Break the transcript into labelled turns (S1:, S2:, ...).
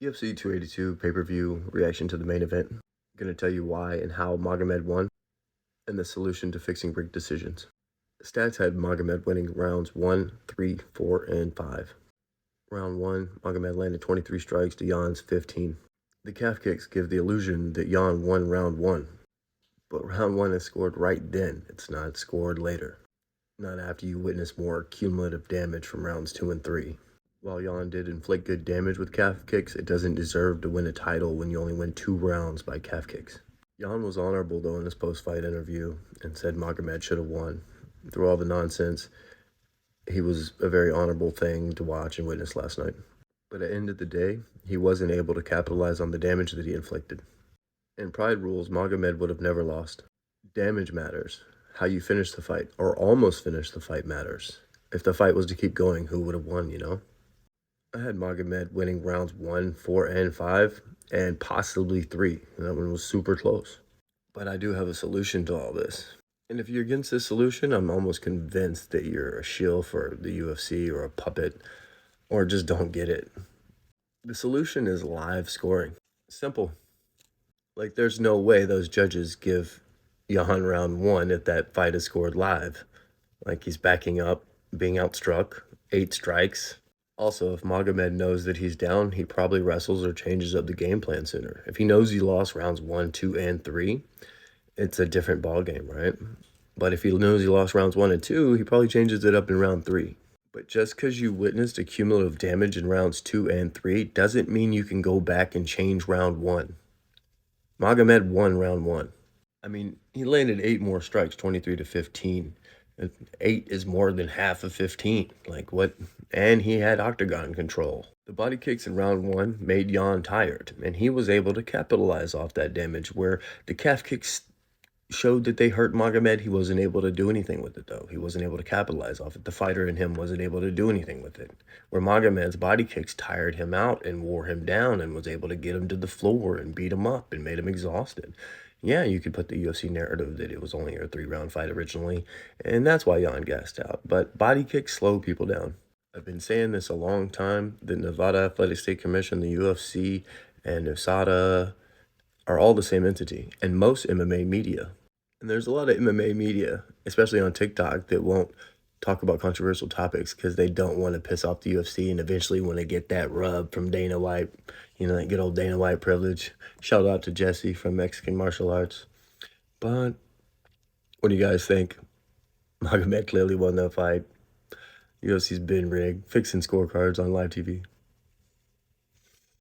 S1: UFC 282 pay-per-view reaction to the main event. I'm going to tell you why and how Magomed won and the solution to fixing rigged decisions. The stats had Magomed winning rounds 1, 3, 4, and 5. Round 1, Magomed landed 23 strikes to Jan's 15. The calf kicks give the illusion that Jan won round 1, but round 1 is scored right then. It's not scored later. Not after you witness more cumulative damage from rounds 2 and 3. While Jan did inflict good damage with calf kicks, it doesn't deserve to win a title when you only win 2 rounds by calf kicks. Jan was honorable though in his post-fight interview and said Magomed should have won. Through all the nonsense, he was a very honorable thing to watch and witness last night. But at the end of the day, he wasn't able to capitalize on the damage that he inflicted. In Pride rules, Magomed would have never lost. Damage matters. How you finish the fight, or almost finish the fight, matters. If the fight was to keep going, who would have won, you know? I had Magomed winning rounds 1, 4, and 5, and possibly 3. And that one was super close. But I do have a solution to all this. And if you're against this solution, I'm almost convinced that you're a shill for the UFC or a puppet, or just don't get it. The solution is live scoring. Simple. Like, there's no way those judges give Jan round 1 if that fight is scored live. Like, he's backing up, being outstruck, 8 strikes. Also, if Magomed knows that he's down, he probably wrestles or changes up the game plan sooner. If he knows he lost rounds 1, 2, and 3, it's a different ballgame, right? But if he knows he lost rounds 1 and 2, he probably changes it up in round 3. But just because you witnessed a cumulative damage in rounds 2 and 3 doesn't mean you can go back and change round 1. Magomed won round 1. I mean, he landed 8 more strikes, 23 to 15. 8 is more than half of 15. Like, what? And he had octagon control. The body kicks in round 1 made Jan tired, and he was able to capitalize off that damage, where the calf kicks showed that they hurt Magomed. He wasn't able to do anything with it, though. He wasn't able to capitalize off it. The fighter in him wasn't able to do anything with it. Where Magomed's body kicks tired him out and wore him down and was able to get him to the floor and beat him up and made him exhausted. Yeah, you could put the UFC narrative that it was only a 3-round fight originally, and that's why Jan gassed out. But body kicks slow people down. I've been saying this a long time. The Nevada Athletic State Commission, the UFC, and USADA are all the same entity, and most MMA media. And there's a lot of MMA media, especially on TikTok, that won't talk about controversial topics because they don't want to piss off the UFC and eventually want to get that rub from Dana White, you know, that good old Dana White privilege. Shout out to Jesse from Mexican Martial Arts. But what do you guys think? Magomed clearly won that fight. UFC's been rigged, fixing scorecards on live TV.